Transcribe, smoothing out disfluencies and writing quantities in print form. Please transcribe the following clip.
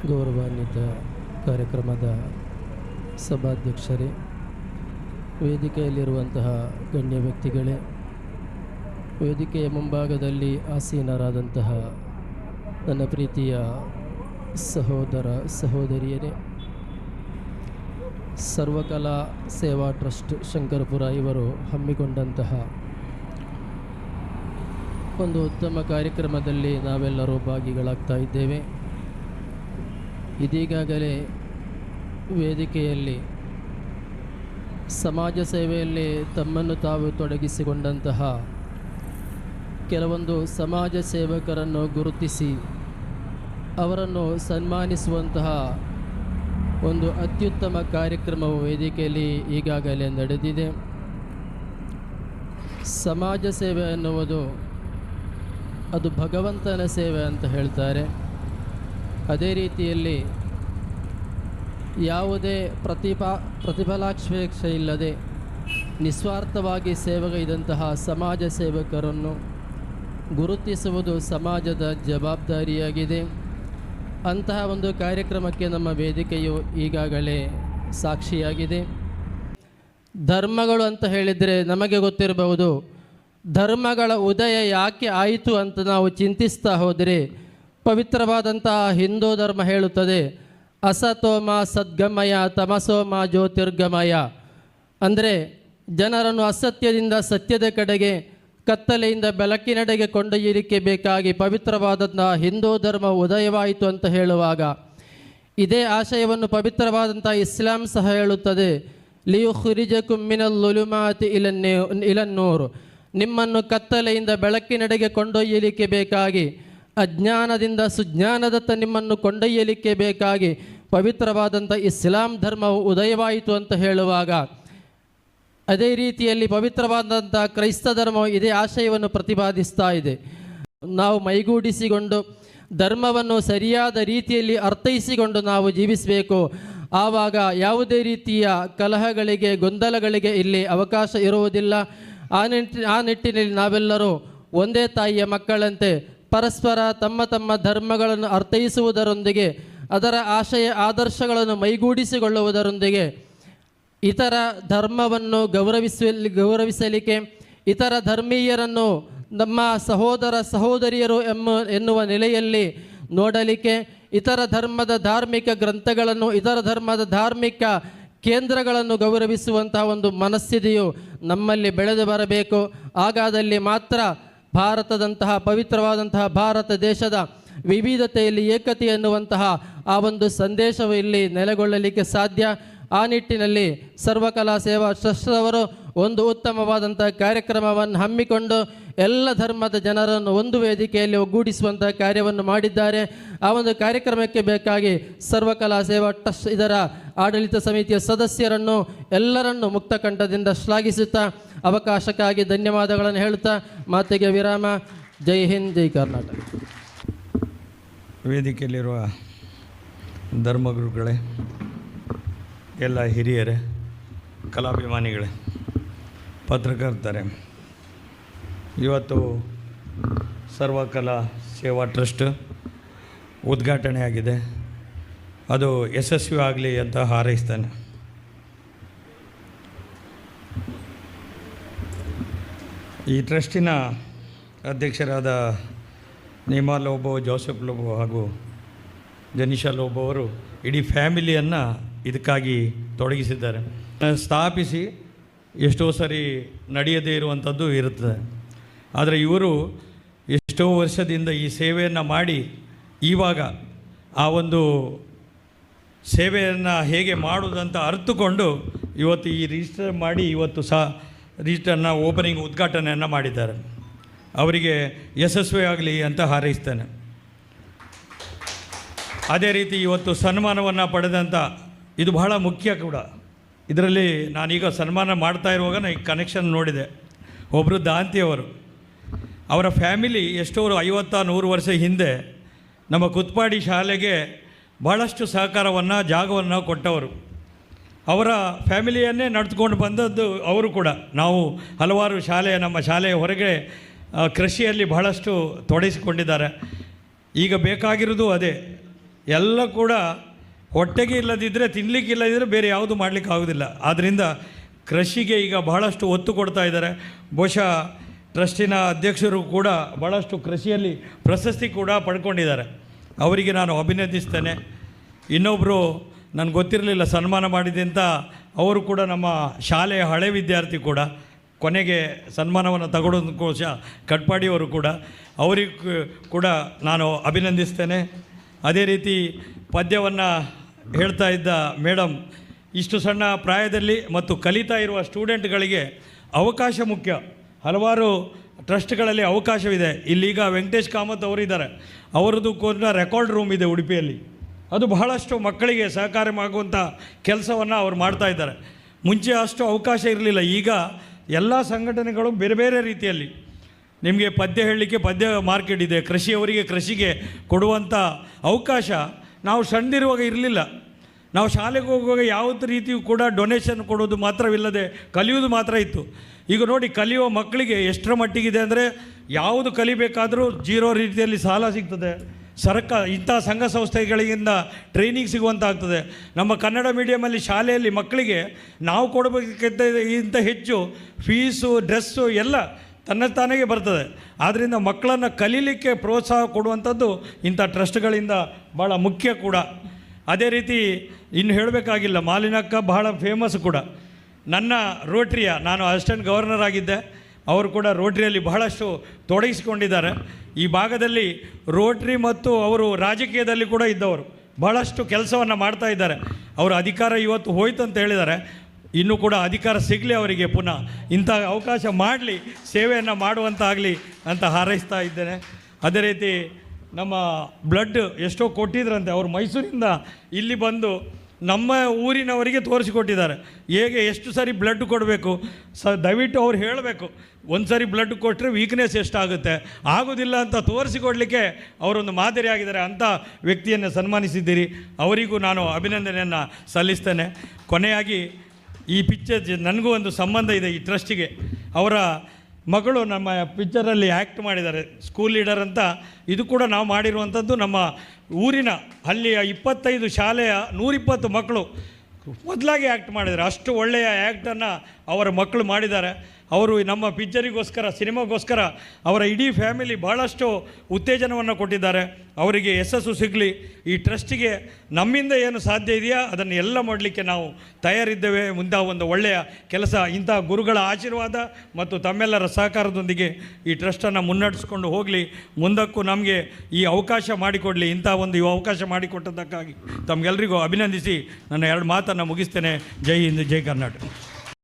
ಗೌರವಾನ್ವಿತ ಕಾರ್ಯಕ್ರಮದ ಸಭಾಧ್ಯಕ್ಷರೇ, ವೇದಿಕೆಯಲ್ಲಿರುವಂತಹ ಗಣ್ಯ ವ್ಯಕ್ತಿಗಳೇ, ವೇದಿಕೆಯ ಮುಂಭಾಗದಲ್ಲಿ ಆಸೀನರಾದಂತಹ ನನ್ನ ಪ್ರೀತಿಯ ಸಹೋದರ ಸಹೋದರಿಯರೇ, ಸರ್ವಕಲಾ ಸೇವಾ ಟ್ರಸ್ಟ್ ಶಂಕರಪುರ ಇವರು ಹಮ್ಮಿಕೊಂಡಂತಹ ಒಂದು ಉತ್ತಮ ಕಾರ್ಯಕ್ರಮದಲ್ಲಿ ನಾವೆಲ್ಲರೂ ಭಾಗಿಗಳಾಗ್ತಾ ಇದ್ದೇವೆ. ಇದೀಗಾಗಲೇ ವೇದಿಕೆಯಲ್ಲಿ ಸಮಾಜ ಸೇವೆಯಲ್ಲಿ ತಮ್ಮನ್ನು ತಾವು ತೊಡಗಿಸಿಕೊಂಡಂತಹ ಕೆಲವೊಂದು ಸಮಾಜ ಸೇವಕರನ್ನು ಗುರುತಿಸಿ ಅವರನ್ನು ಸನ್ಮಾನಿಸುವಂತಹ ಒಂದು ಅತ್ಯುತ್ತಮ ಕಾರ್ಯಕ್ರಮವು ವೇದಿಕೆಯಲ್ಲಿ ಈಗಾಗಲೇ ನಡೆದಿದೆ. ಸಮಾಜ ಸೇವೆ ಎನ್ನುವುದು ಅದು ಭಗವಂತನ ಸೇವೆ ಅಂತ ಹೇಳ್ತಾರೆ. ಅದೇ ರೀತಿಯಲ್ಲಿ ಯಾವುದೇ ಪ್ರತಿಫಲಾಪೇಕ್ಷೆ ಇಲ್ಲದೆ ನಿಸ್ವಾರ್ಥವಾಗಿ ಸೇವೆಗೈದಂತಹ ಸಮಾಜ ಸೇವಕರನ್ನು ಗುರುತಿಸುವುದು ಸಮಾಜದ ಜವಾಬ್ದಾರಿಯಾಗಿದೆ. ಅಂತಹ ಒಂದು ಕಾರ್ಯಕ್ರಮಕ್ಕೆ ನಮ್ಮ ವೇದಿಕೆಯು ಈಗಾಗಲೇ ಸಾಕ್ಷಿಯಾಗಿದೆ. ಧರ್ಮಗಳು ಅಂತ ಹೇಳಿದರೆ ನಮಗೆ ಗೊತ್ತಿರಬಹುದು, ಧರ್ಮಗಳ ಉದಯ ಯಾಕೆ ಆಯಿತು ಅಂತ ನಾವು ಚಿಂತಿಸ್ತಾ ಹೋದರೆ ಪವಿತ್ರವಾದಂತಹ ಹಿಂದೂ ಧರ್ಮ ಹೇಳುತ್ತದೆ, ಅಸತೋಮ ಸದ್ಗಮಯ ತಮಸೋಮ ಜ್ಯೋತಿರ್ಗಮಯ. ಅಂದರೆ ಜನರನ್ನು ಅಸತ್ಯದಿಂದ ಸತ್ಯದ ಕಡೆಗೆ, ಕತ್ತಲೆಯಿಂದ ಬೆಳಕಿನೆಡೆಗೆ ಕೊಂಡೊಯ್ಯಲಿಕ್ಕೆ ಬೇಕಾಗಿ ಪವಿತ್ರವಾದಂತಹ ಹಿಂದೂ ಧರ್ಮ ಉದಯವಾಯಿತು ಅಂತ ಹೇಳುವಾಗ ಇದೇ ಆಶಯವನ್ನು ಪವಿತ್ರವಾದಂತಹ ಇಸ್ಲಾಂ ಸಹ ಹೇಳುತ್ತದೆ, ಲಿಯುಖ್ರಿಜಕುಂ ಮಿನಲ್ ಝುಲುಮಾತಿ ಇಲನ್ನೂರ್. ನಿಮ್ಮನ್ನು ಕತ್ತಲೆಯಿಂದ ಬೆಳಕಿನೆಡೆಗೆ ಕೊಂಡೊಯ್ಯಲಿಕ್ಕೆ ಬೇಕಾಗಿ, ಅಜ್ಞಾನದಿಂದ ಸುಜ್ಞಾನದತ್ತ ನಿಮ್ಮನ್ನು ಕೊಂಡೊಯ್ಯಲಿಕ್ಕೆ ಬೇಕಾಗಿ ಪವಿತ್ರವಾದಂಥ ಇಸ್ಲಾಂ ಧರ್ಮವು ಉದಯವಾಯಿತು ಅಂತ ಹೇಳುವಾಗ ಅದೇ ರೀತಿಯಲ್ಲಿ ಪವಿತ್ರವಾದಂಥ ಕ್ರೈಸ್ತ ಧರ್ಮವು ಇದೇ ಆಶಯವನ್ನು ಪ್ರತಿಪಾದಿಸ್ತಾ ಇದೆ. ನಾವು ಮೈಗೂಡಿಸಿಕೊಂಡು ಧರ್ಮವನ್ನು ಸರಿಯಾದ ರೀತಿಯಲ್ಲಿ ಅರ್ಥೈಸಿಕೊಂಡು ನಾವು ಜೀವಿಸಬೇಕು. ಆವಾಗ ಯಾವುದೇ ರೀತಿಯ ಕಲಹಗಳಿಗೆ, ಗೊಂದಲಗಳಿಗೆ ಇಲ್ಲಿ ಅವಕಾಶ ಇರುವುದಿಲ್ಲ. ಆ ನಿಟ್ಟಿನಲ್ಲಿ ನಾವೆಲ್ಲರೂ ಒಂದೇ ತಾಯಿಯ ಮಕ್ಕಳಂತೆ ಪರಸ್ಪರ ತಮ್ಮ ತಮ್ಮ ಧರ್ಮಗಳನ್ನು ಅರ್ಥೈಸುವುದರೊಂದಿಗೆ, ಅದರ ಆಶಯ ಆದರ್ಶಗಳನ್ನು ಮೈಗೂಡಿಸಿಕೊಳ್ಳುವುದರೊಂದಿಗೆ ಇತರ ಧರ್ಮವನ್ನು ಗೌರವಿಸಲಿಕ್ಕೆ, ಇತರ ಧರ್ಮೀಯರನ್ನು ನಮ್ಮ ಸಹೋದರ ಸಹೋದರಿಯರು ಎನ್ನುವ ನೆಲೆಯಲ್ಲಿ ನೋಡಲಿಕ್ಕೆ, ಇತರ ಧರ್ಮದ ಧಾರ್ಮಿಕ ಗ್ರಂಥಗಳನ್ನು, ಇತರ ಧರ್ಮದ ಧಾರ್ಮಿಕ ಕೇಂದ್ರಗಳನ್ನು ಗೌರವಿಸುವಂತಹ ಒಂದು ಮನಸ್ಥಿತಿಯು ನಮ್ಮಲ್ಲಿ ಬೆಳೆದು ಬರಬೇಕು. ಹಾಗಾದಲ್ಲಿ ಮಾತ್ರ ಭಾರತದಂತಹ ಪವಿತ್ರವಾದಂತಹ ಭಾರತ ದೇಶದ ವಿವಿಧತೆಯಲ್ಲಿ ಏಕತೆ ಎನ್ನುವಂತಹ ಆ ಒಂದು ಸಂದೇಶವು ಇಲ್ಲಿ ನೆಲೆಗೊಳ್ಳಲಿಕ್ಕೆ ಸಾಧ್ಯ. ಆ ನಿಟ್ಟಿನಲ್ಲಿ ಸರ್ವಕಲಾ ಸೇವಾ ಟ್ರಸ್ಟ್ರವರು ಒಂದು ಉತ್ತಮವಾದಂಥ ಕಾರ್ಯಕ್ರಮವನ್ನು ಹಮ್ಮಿಕೊಂಡು ಎಲ್ಲ ಧರ್ಮದ ಜನರನ್ನು ಒಂದು ವೇದಿಕೆಯಲ್ಲಿ ಒಗ್ಗೂಡಿಸುವಂಥ ಕಾರ್ಯವನ್ನು ಮಾಡಿದ್ದಾರೆ. ಆ ಒಂದು ಕಾರ್ಯಕ್ರಮಕ್ಕೆ ಬೇಕಾಗಿ ಸರ್ವಕಲಾ ಸೇವಾ ಟ್ರಸ್ಟ್ ಇದರ ಆಡಳಿತ ಸಮಿತಿಯ ಸದಸ್ಯರನ್ನು ಎಲ್ಲರನ್ನು ಮುಕ್ತಕಂಠದಿಂದ ಶ್ಲಾಘಿಸುತ್ತಾ ಅವಕಾಶಕ್ಕಾಗಿ ಧನ್ಯವಾದಗಳನ್ನು ಹೇಳುತ್ತಾ ಮಾತಿಗೆ ವಿರಾಮ. ಜೈ ಹಿಂದ್, ಜೈ ಕರ್ನಾಟಕ. ವೇದಿಕೆಯಲ್ಲಿರುವ ಧರ್ಮಗುರುಗಳೇ, ಎಲ್ಲ ಹಿರಿಯರೇ, ಕಲಾಭಿಮಾನಿಗಳೇ, ಪತ್ರಕರ್ತರೇ, ಇವತ್ತು ಸರ್ವಕಲಾ ಸೇವಾ ಟ್ರಸ್ಟ್ ಉದ್ಘಾಟನೆಯಾಗಿದೆ. ಅದು ಯಶಸ್ವಿ ಆಗಲಿ ಅಂತ ಹಾರೈಸ್ತಾನೆ. ಈ ಟ್ರಸ್ಟಿನ ಅಧ್ಯಕ್ಷರಾದ ನೇಮಾ ಲೋಬೋ, ಜೋಸೆಫ್ ಲೋಬೋ ಹಾಗೂ ಜನಿಷಾ ಲೋಬೋ ಅವರು ಇಡೀ ಫ್ಯಾಮಿಲಿಯನ್ನು ಇದಕ್ಕಾಗಿ ತೊಡಗಿಸಿದ್ದಾರೆ. ಸ್ಥಾಪಿಸಿ ಎಷ್ಟೋ ಸರಿ ನಡೆಯದೇ ಇರುವಂಥದ್ದು ಇರುತ್ತದೆ. ಆದರೆ ಇವರು ಎಷ್ಟೋ ವರ್ಷದಿಂದ ಈ ಸೇವೆಯನ್ನು ಮಾಡಿ ಇವಾಗ ಆ ಒಂದು ಸೇವೆಯನ್ನು ಹೇಗೆ ಮಾಡುವುದಂತ ಅರ್ಥಕೊಂಡು ಇವತ್ತು ಈ ರಿಜಿಸ್ಟರ್ ಮಾಡಿ ಇವತ್ತು ರಿಜಿಸ್ಟರ್ನ ಓಪನಿಂಗ್ ಉದ್ಘಾಟನೆಯನ್ನು ಮಾಡಿದ್ದಾರೆ. ಅವರಿಗೆ ಯಶಸ್ವಿಯಾಗಲಿ ಅಂತ ಹಾರೈಸ್ತೇನೆ. ಅದೇ ರೀತಿ ಇವತ್ತು ಸನ್ಮಾನವನ್ನು ಪಡೆದಂಥ ಇದು ಬಹಳ ಮುಖ್ಯ ಕೂಡ. ಇದರಲ್ಲಿ ನಾನೀಗ ಸನ್ಮಾನ ಮಾಡ್ತಾ ಇರುವಾಗ ಈ ಕನೆಕ್ಷನ್ ನೋಡಿದೆ. ಒಬ್ಬರು ದಾಂತಿಯವರು, ಅವರ ಫ್ಯಾಮಿಲಿ ಎಷ್ಟೋ 50-100 ವರ್ಷ ಹಿಂದೆ ನಮ್ಮ ಕುತ್ಪಾಡಿ ಶಾಲೆಗೆ ಭಾಳಷ್ಟು ಸಹಕಾರವನ್ನು, ಜಾಗವನ್ನು ಕೊಟ್ಟವರು. ಅವರ ಫ್ಯಾಮಿಲಿಯನ್ನೇ ನಡೆದುಕೊಂಡು ಬಂದದ್ದು ಅವರು ಕೂಡ. ನಾವು ಹಲವಾರು ನಮ್ಮ ಶಾಲೆಯ ಹೊರಗೆ ಕೃಷಿಯಲ್ಲಿ ಬಹಳಷ್ಟು ತೊಡಗಿಸಿಕೊಂಡಿದ್ದಾರೆ. ಈಗ ಬೇಕಾಗಿರೋದು ಅದೇ. ಎಲ್ಲ ಕೂಡ ಹೊಟ್ಟೆಗೆ ಇಲ್ಲದಿದ್ದರೆ, ತಿನ್ನಲಿಕ್ಕೆ ಇಲ್ಲದಿದ್ದರೆ ಬೇರೆ ಯಾವುದು ಮಾಡಲಿಕ್ಕೆ ಆಗೋದಿಲ್ಲ. ಆದ್ದರಿಂದ ಕೃಷಿಗೆ ಈಗ ಬಹಳಷ್ಟು ಒತ್ತು ಕೊಡ್ತಾ ಇದ್ದಾರೆ. ಬಹುಶಃ ಟ್ರಸ್ಟಿನ ಅಧ್ಯಕ್ಷರು ಕೂಡ ಭಾಳಷ್ಟು ಕೃಷಿಯಲ್ಲಿ ಪ್ರಶಸ್ತಿ ಕೂಡ ಪಡ್ಕೊಂಡಿದ್ದಾರೆ. ಅವರಿಗೆ ನಾನು ಅಭಿನಂದಿಸ್ತೇನೆ. ಇನ್ನೊಬ್ಬರು ನನಗೆ ಗೊತ್ತಿರಲಿಲ್ಲ ಸನ್ಮಾನ ಮಾಡಿದೆ ಅಂತ, ಅವರು ಕೂಡ ನಮ್ಮ ಶಾಲೆಯ ಹಳೆ ವಿದ್ಯಾರ್ಥಿ ಕೂಡ, ಕೊನೆಗೆ ಸನ್ಮಾನವನ್ನು ತಗೊಳ್ಳೋದಕ್ಕೋಶ ಕಟ್ಪಾಡಿಯವರು ಕೂಡ, ಅವರಿಗೂ ಕೂಡ ನಾನು ಅಭಿನಂದಿಸ್ತೇನೆ. ಅದೇ ರೀತಿ ಪದ್ಯವನ್ನು ಹೇಳ್ತಾ ಇದ್ದ ಮೇಡಮ್, ಇಷ್ಟು ಸಣ್ಣ ಪ್ರಾಯದಲ್ಲಿ ಮತ್ತು ಕಲಿತಾ ಇರುವ ಸ್ಟೂಡೆಂಟ್ಗಳಿಗೆ ಅವಕಾಶ ಮುಖ್ಯ. ಹಲವಾರು ಟ್ರಸ್ಟ್ಗಳಲ್ಲಿ ಅವಕಾಶವಿದೆ. ಇಲ್ಲೀಗ ವೆಂಕಟೇಶ್ ಕಾಮತ್ ಅವರಿದ್ದಾರೆ, ಅವರದ್ದು ಕೂಡ ರೆಕಾರ್ಡ್ ರೂಮ್ ಇದೆ ಉಡುಪಿಯಲ್ಲಿ. ಅದು ಬಹಳಷ್ಟು ಮಕ್ಕಳಿಗೆ ಸಹಕಾರವಾಗುವಂಥ ಕೆಲಸವನ್ನು ಅವರು ಮಾಡ್ತಾ ಇದ್ದಾರೆ. ಮುಂಚೆ ಅಷ್ಟು ಅವಕಾಶ ಇರಲಿಲ್ಲ. ಈಗ ಎಲ್ಲ ಸಂಘಟನೆಗಳು ಬೇರೆ ಬೇರೆ ರೀತಿಯಲ್ಲಿ ನಿಮಗೆ ಪದ್ಯ ಹೇಳಲಿಕ್ಕೆ ಪದ್ಯ ಮಾರ್ಕೆಟ್ ಇದೆ, ಕೃಷಿಯವರಿಗೆ ಕೃಷಿಗೆ ಕೊಡುವಂಥ ಅವಕಾಶ ನಾವು ಸಣ್ಣದಿರುವಾಗ ಇರಲಿಲ್ಲ. ನಾವು ಶಾಲೆಗೆ ಹೋಗುವಾಗ ಯಾವುದೇ ರೀತಿಯೂ ಕೂಡ ಡೊನೇಷನ್ ಕೊಡೋದು ಮಾತ್ರವಿಲ್ಲದೆ ಕಲಿಯೋದು ಮಾತ್ರ ಇತ್ತು. ಈಗ ನೋಡಿ, ಕಲಿಯುವ ಮಕ್ಕಳಿಗೆ ಎಷ್ಟರ ಮಟ್ಟಿಗಿದೆ ಅಂದರೆ, ಯಾವುದು ಕಲಿಬೇಕಾದರೂ ಜೀರೋ ರೀತಿಯಲ್ಲಿ ಸಾಲ ಸಿಗ್ತದೆ. ಇಂಥ ಸಂಘ ಸಂಸ್ಥೆಗಳಿಂದ ಟ್ರೈನಿಂಗ್ ಸಿಗುವಂತಾಗ್ತದೆ. ನಮ್ಮ ಕನ್ನಡ ಮೀಡಿಯಮಲ್ಲಿ ಶಾಲೆಯಲ್ಲಿ ಮಕ್ಕಳಿಗೆ ನಾವು ಕೊಡಬೇಕಿಂತ ಹೆಚ್ಚು ಫೀಸು, ಡ್ರೆಸ್ಸು ಎಲ್ಲ ತನ್ನತಾನೇ ಬರ್ತದೆ. ಆದ್ದರಿಂದ ಮಕ್ಕಳನ್ನು ಕಲೀಲಿಕ್ಕೆ ಪ್ರೋತ್ಸಾಹ ಕೊಡುವಂಥದ್ದು ಇಂಥ ಟ್ರಸ್ಟ್ಗಳಿಂದ ಭಾಳ ಮುಖ್ಯ ಕೂಡ. ಅದೇ ರೀತಿ ಇನ್ನು ಹೇಳಬೇಕಾಗಿಲ್ಲ, ಮಾಲಿನಕ್ಕ ಬಹಳ ಫೇಮಸ್ ಕೂಡ. ನನ್ನ ರೋಟ್ರಿಯ, ನಾನು ಅಸಿಸ್ಟೆಂಟ್ ಗವರ್ನರ್ ಆಗಿದ್ದೆ, ಅವರು ಕೂಡ ರೋಟ್ರಿಯಲ್ಲಿ ಬಹಳಷ್ಟು ತೊಡಗಿಸಿಕೊಂಡಿದ್ದಾರೆ. ಈ ಭಾಗದಲ್ಲಿ ರೋಟ್ರಿ ಮತ್ತು ಅವರು ರಾಜಕೀಯದಲ್ಲಿ ಕೂಡ ಇದ್ದವರು, ಬಹಳಷ್ಟು ಕೆಲಸವನ್ನು ಮಾಡ್ತಾ ಇದ್ದಾರೆ. ಅವರ ಅಧಿಕಾರ ಇವತ್ತು ಹೋಯ್ತು ಅಂತ ಹೇಳಿದ್ದಾರೆ. ಇನ್ನೂ ಕೂಡ ಅಧಿಕಾರ ಸಿಗಲಿ ಅವರಿಗೆ, ಪುನಃ ಇಂಥ ಅವಕಾಶ ಮಾಡಲಿ, ಸೇವೆಯನ್ನು ಮಾಡುವಂತಾಗಲಿ ಅಂತ ಹಾರೈಸ್ತಾ ಇದ್ದೇನೆ. ಅದೇ ರೀತಿ ನಮ್ಮ ಬ್ಲಡ್ ಎಷ್ಟೋ ಕೊಟ್ಟಿದ್ರಂತೆ, ಅವರು ಮೈಸೂರಿಂದ ಇಲ್ಲಿ ಬಂದು ನಮ್ಮ ಊರಿನವರಿಗೆ ತೋರಿಸಿಕೊಟ್ಟಿದ್ದಾರೆ ಹೇಗೆ ಎಷ್ಟು ಸರಿ ಬ್ಲಡ್ ಕೊಡಬೇಕು. ದಯವಿಟ್ಟು ಅವ್ರು ಹೇಳಬೇಕು, ಒಂದು ಸರಿ ಬ್ಲಡ್ ಕೊಟ್ಟರೆ ವೀಕ್ನೆಸ್ ಎಷ್ಟಾಗುತ್ತೆ, ಆಗೋದಿಲ್ಲ ಅಂತ ತೋರಿಸಿಕೊಡಲಿಕ್ಕೆ ಅವರೊಂದು ಮಾದರಿಯಾಗಿದ್ದಾರೆ. ಅಂಥ ವ್ಯಕ್ತಿಯನ್ನು ಸನ್ಮಾನಿಸಿದ್ದೀರಿ, ಅವರಿಗೂ ನಾನು ಅಭಿನಂದನೆಯನ್ನು ಸಲ್ಲಿಸ್ತೇನೆ. ಕೊನೆಯಾಗಿ ಈ ಪಿಕ್ಚರ್ ನನಗೂ ಒಂದು ಸಂಬಂಧ ಇದೆ ಈ ಟ್ರಸ್ಟಿಗೆ. ಅವರ ಮಗಳು ನಮ್ಮ ಪಿಕ್ಚರಲ್ಲಿ ಆ್ಯಕ್ಟ್ ಮಾಡಿದ್ದಾರೆ, ಸ್ಕೂಲ್ ಲೀಡರ್ ಅಂತ. ಇದು ಕೂಡ ನಾವು ಮಾಡಿರುವಂಥದ್ದು. ನಮ್ಮ ಊರಿನ ಅಲ್ಲಿಯ 25 ಶಾಲೆಯ 120 ಮಕ್ಕಳು ಮೊದಲಾಗಿ ಆ್ಯಕ್ಟ್ ಮಾಡಿದ್ದಾರೆ. ಅಷ್ಟು ಒಳ್ಳೆಯ ಆ್ಯಕ್ಟನ್ನು ಅವರ ಮಕ್ಕಳು ಮಾಡಿದ್ದಾರೆ. ಅವರು ನಮ್ಮ ಪಿಕ್ಚರಿಗೋಸ್ಕರ, ಸಿನಿಮಾಗೋಸ್ಕರ ಅವರ ಇಡೀ ಫ್ಯಾಮಿಲಿ ಭಾಳಷ್ಟು ಉತ್ತೇಜನವನ್ನು ಕೊಟ್ಟಿದ್ದಾರೆ. ಅವರಿಗೆ ಯಶಸ್ಸು ಸಿಗಲಿ. ಈ ಟ್ರಸ್ಟಿಗೆ ನಮ್ಮಿಂದ ಏನು ಸಾಧ್ಯ ಇದೆಯಾ ಅದನ್ನು ಎಲ್ಲ ಮಾಡಲಿಕ್ಕೆ ನಾವು ತಯಾರಿದ್ದೇವೆ. ಮುಂದೆ ಒಂದು ಒಳ್ಳೆಯ ಕೆಲಸ, ಇಂಥ ಗುರುಗಳ ಆಶೀರ್ವಾದ ಮತ್ತು ತಮ್ಮೆಲ್ಲರ ಸಹಕಾರದೊಂದಿಗೆ ಈ ಟ್ರಸ್ಟನ್ನು ಮುನ್ನಡೆಸ್ಕೊಂಡು ಹೋಗಲಿ. ಮುಂದಕ್ಕೂ ನಮಗೆ ಈ ಅವಕಾಶ ಮಾಡಿಕೊಡಲಿ. ಇಂಥ ಒಂದು ಅವಕಾಶ ಮಾಡಿಕೊಟ್ಟದ್ದಕ್ಕಾಗಿ ತಮಗೆಲ್ಲರಿಗೂ ಅಭಿನಂದಿಸಿ ನನ್ನ 2 ಮಾತನ್ನು ಮುಗಿಸ್ತೇನೆ. ಜೈ ಹಿಂದ್, ಜೈ ಕರ್ನಾಟಕ.